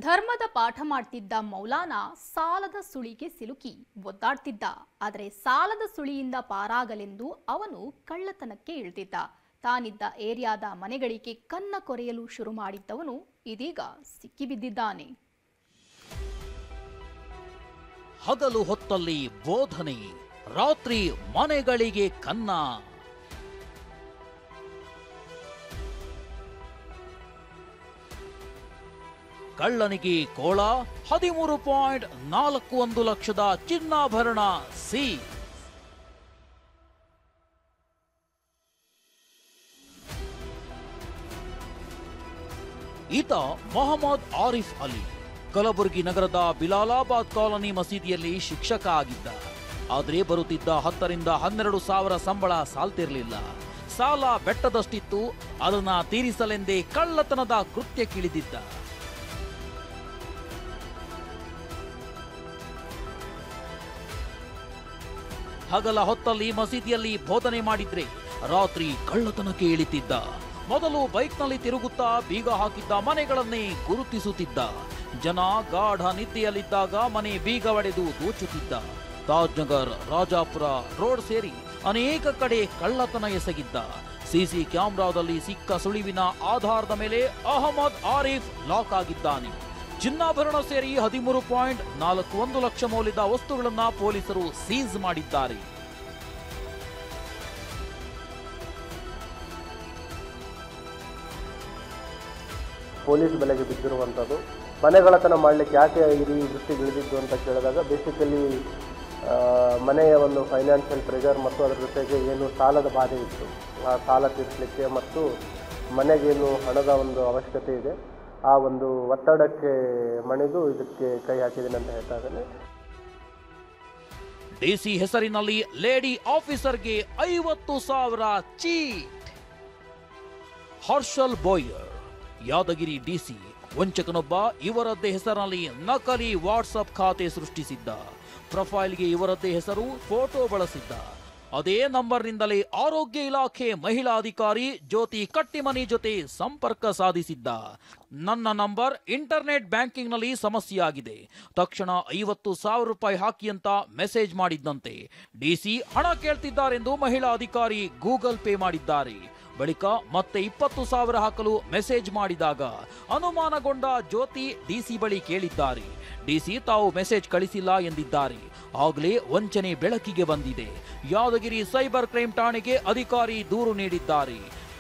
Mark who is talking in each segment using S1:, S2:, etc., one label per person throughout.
S1: ಧರ್ಮದ ಪಾಠ ಮಾಡ್ತಿದ್ದ ಮೌಲಾನಾ ಸಾಲದ ಸುಳಿಗೆ ಸಿಲುಕಿ ಒದ್ದಾಡ್ತಿದ್ದ. ಆದರೆ ಸಾಲದ ಸುಳಿಯಿಂದ ಪಾರಾಗಲೆಂದು ಅವನು ಕಳ್ಳತನಕ್ಕೆ ಇಳಿದಿದ್ದ. ತಾನಿದ್ದ ಏರಿಯಾದ ಮನೆಗಳಿಗೆ ಕನ್ನ ಕೊರೆಯಲು ಶುರು ಮಾಡಿದ್ದವನು ಇದೀಗ ಸಿಕ್ಕಿಬಿದ್ದಿದ್ದಾನೆ.
S2: ಹಗಲು ಹೊತ್ತಲ್ಲಿ ಬೋಧನೆ, ರಾತ್ರಿ ಮನೆಗಳಿಗೆ ಕನ್ನ. ಕಳ್ಳನಿಗೆ ಕೋಳ, 13.41 ಲಕ್ಷದ ಚಿನ್ನಾಭರಣ ಸೀಜ್. ಈತ ಮೊಹಮ್ಮದ್ ಆರಿಫ್ ಅಲಿ ಕಲಬುರಗಿ ನಗರದ ಬಿಲಾಲಾಬಾದ್ ಕಾಲೋನಿ ಮಸೀದಿಯಲ್ಲಿ ಶಿಕ್ಷಕ ಆಗಿದ್ದ. ಆದರೆ ಬರುತ್ತಿದ್ದ 10 ರಿಂದ 12 ಸಾವಿರ ಸಂಬಳ ಸಾಲ್ತಿರಲಿಲ್ಲ. ಸಾಲ ಬೆಟ್ಟದಷ್ಟಿತ್ತು. ಅದನ್ನ ತೀರಿಸಲೆಂದೇ ಕಳ್ಳತನದ ಕೃತ್ಯಕ್ಕಿಳಿದಿದ್ದ. ಹಗಲ ಹೊತ್ತಲ್ಲಿ ಮಸೀದಿಯಲ್ಲಿ ಬೋಧನೆ ಮಾಡಿದ್ರೆ ರಾತ್ರಿ ಕಳ್ಳತನಕ್ಕೆ ಇಳಿತಿದ್ದ. ಮೊದಲು ಬೈಕ್ನಲ್ಲಿ ತಿರುಗುತ್ತಾ ಬೀಗ ಹಾಕಿದ್ದ ಮನೆಗಳನ್ನೇ ಗುರುತಿಸುತ್ತಿದ್ದ. ಜನ ಗಾಢ ನಿದ್ದೆಯಲ್ಲಿದ್ದಾಗ ಮನೆ ಬೀಗ ಒಡೆದು ದೋಚುತ್ತಿದ್ದ. ತಾಜ್ ನಗರ್, ರಾಜಾಪುರ ರೋಡ್ ಸೇರಿ ಅನೇಕ ಕಡೆ ಕಳ್ಳತನ ಎಸಗಿದ್ದ. ಸಿಸಿ ಕ್ಯಾಮೆರಾದಲ್ಲಿ ಸಿಕ್ಕ ಸುಳಿವಿನ ಆಧಾರದ ಮೇಲೆ ಅಹಮದ್ ಆರಿಫ್ ಲಾಕ್ ಆಗಿದ್ದಾನೆ. ಚಿನ್ನಾಭರಣ ಸೇರಿ 13.41 ಲಕ್ಷ ಮೌಲ್ಯದ ವಸ್ತುಗಳನ್ನ ಪೊಲೀಸರು ಸೀಸ್ ಮಾಡಿದ್ದಾರೆ.
S3: ಪೊಲೀಸ್ ಬಲೆಗೆ ಬಿದ್ದಿರುವಂಥದ್ದು. ಮನೆಗಳತನ ಮಾಡಲಿಕ್ಕೆ ಯಾಕೆ ಈ ವೃತ್ತಿಗೆ ಇಳಿದಿದ್ದು ಅಂತ ಕೇಳಿದಾಗ ಬೇಸಿಕಲಿ ಮನೆಯ ಒಂದು ಫೈನಾನ್ಷಿಯಲ್ ಪ್ರೆಷರ್ ಮತ್ತು ಅದರ ಜೊತೆಗೆ ಏನು ಸಾಲದ ಬಾಧೆ ಇತ್ತು, ಆ ಸಾಲ ತೀರಿಸಲಿಕ್ಕೆ ಮತ್ತು ಮನೆಗೇನು ಹಣದ ಒಂದು ಅವಶ್ಯಕತೆ ಇದೆ, ಆ ಒಂದು ಒತ್ತಡಕ್ಕೆ ಮಣಿದು ಇದಕ್ಕೆ ಕೈ ಹಾಕಿದ್ದೀನಿ ಅಂತ ಹೇಳ್ತಾ ಇದ್ದಾನೆ.
S2: ಡಿಸಿ ಹೆಸರಿನಲ್ಲಿ ಲೇಡಿ ಆಫೀಸರ್ಗೆ 50,000 ಚೀಟ್. ಹರ್ಷಲ್ ಬೋಯರ್ ಯಾದಗಿರಿ ಡಿಸಿ ವಂಚಕನೊಬ್ಬ ಇವರದ್ದೇ ಹೆಸರಿನಲ್ಲಿ ನಕಲಿ ವಾಟ್ಸಪ್ ಖಾತೆ ಸೃಷ್ಟಿಸಿದ್ದ. ಪ್ರೊಫೈಲ್ಗೆ ಇವರದ್ದೇ ಹೆಸರು, ಫೋಟೋ ಬಳಸಿದ್ದ. ಅದೇ ನಂಬರ್ನಿಂದಲೇ ಆರೋಗ್ಯ ಇಲಾಖೆ ಮಹಿಳಾ ಅಧಿಕಾರಿ ಜ್ಯೋತಿ ಕಟ್ಟಿಮನಿ ಜೊತೆ ಸಂಪರ್ಕ ಸಾಧಿಸಿದ್ದ. ನನ್ನ ನಂಬರ್ ಇಂಟರ್ನೆಟ್ ಬ್ಯಾಂಕಿಂಗ್ನಲ್ಲಿ ಸಮಸ್ಯೆಯಾಗಿದೆ, ತಕ್ಷಣ 50,000 ರೂಪಾಯಿ ಹಾಕಿ ಅಂತ ಮೆಸೇಜ್ ಮಾಡಿದ್ದಂತೆ. ಡಿಸಿ ಹಣ ಕೇಳ್ತಿದ್ದಾರೆಂದು ಮಹಿಳಾ ಅಧಿಕಾರಿ ಗೂಗಲ್ ಪೇ ಮಾಡಿದ್ದಾರೆ. ಬಳಿಕ ಮತ್ತೆ 20,000 ಹಾಕಲು ಮೆಸೇಜ್ ಮಾಡಿದಾಗ ಅನುಮಾನಗೊಂಡ ಜ್ಯೋತಿ ಡಿಸಿ ಬಳಿ ಕೇಳಿದ್ದಾರೆ. ಡಿಸಿ ತಾವು ಮೆಸೇಜ್ ಕಳಿಸಿಲ್ಲ ಎಂದಿದ್ದಾರೆ. ಆಗಲೇ ವಂಚನೆ ಬೆಳಕಿಗೆ ಬಂದಿದೆ. ಯಾದಗಿರಿ ಸೈಬರ್ ಕ್ರೈಮ್ ಠಾಣೆಗೆ ಅಧಿಕಾರಿ ದೂರು ನೀಡಿದ್ದಾರೆ.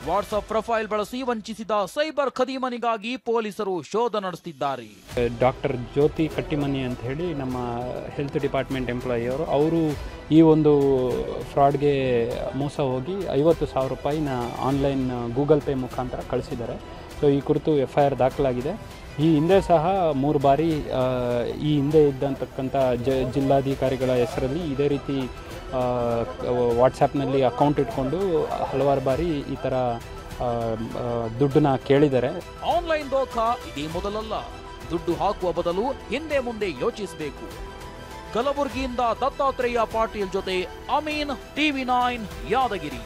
S2: ವಾಟ್ಸ್ಆಪ್ ಪ್ರೊಫೈಲ್ ಬಳಸಿ ವಂಚಿಸಿದ ಸೈಬರ್ ಖದೀಮನಿಗಾಗಿ ಪೊಲೀಸರು ಶೋಧ ನಡೆಸುತ್ತಿದ್ದಾರೆ.
S4: ಡಾಕ್ಟರ್ ಜ್ಯೋತಿ ಕಟ್ಟಿಮನಿ ಅಂತ ಹೇಳಿ ನಮ್ಮ ಹೆಲ್ತ್ ಡಿಪಾರ್ಟ್ಮೆಂಟ್ ಎಂಪ್ಲಾಯಿಯವರು, ಅವರು ಈ ಒಂದು ಫ್ರಾಡ್ಗೆ ಮೋಸ ಹೋಗಿ 50,000 ರೂಪಾಯಿನ ಆನ್ಲೈನ್ ಗೂಗಲ್ ಪೇ ಮುಖಾಂತರ ಕಳಿಸಿದ್ದಾರೆ. ಸೊ ಈ ಕುರಿತು FIR ದಾಖಲಾಗಿದೆ. ಈ ಹಿಂದೆ ಸಹ 3 ಬಾರಿ ಈ ಹಿಂದೆ ಇದ್ದಂತಕ್ಕಂಥ ಜಿಲ್ಲಾಧಿಕಾರಿಗಳ ಹೆಸರಲ್ಲಿ ಇದೇ ರೀತಿ ವಾಟ್ಸಪ್ನಲ್ಲಿ ಅಕೌಂಟ್ ಇಟ್ಕೊಂಡು ಹಲವಾರು ಬಾರಿ ಈ ಥರ ದುಡ್ಡನ್ನ ಕೇಳಿದ್ದಾರೆ.
S2: ಆನ್ಲೈನ್ ದೋಖಾ ಇದೇ ಮೊದಲಲ್ಲ. ದುಡ್ಡು ಹಾಕುವ ಬದಲು ಹಿಂದೆ ಮುಂದೆ ಯೋಚಿಸಬೇಕು. ಕಲಬುರಗಿಯಿಂದ ದತ್ತಾತ್ರೇಯ ಪಾಟೀಲ್ ಜೊತೆ ಅಮೀನ್, TV9 ಯಾದಗಿರಿ.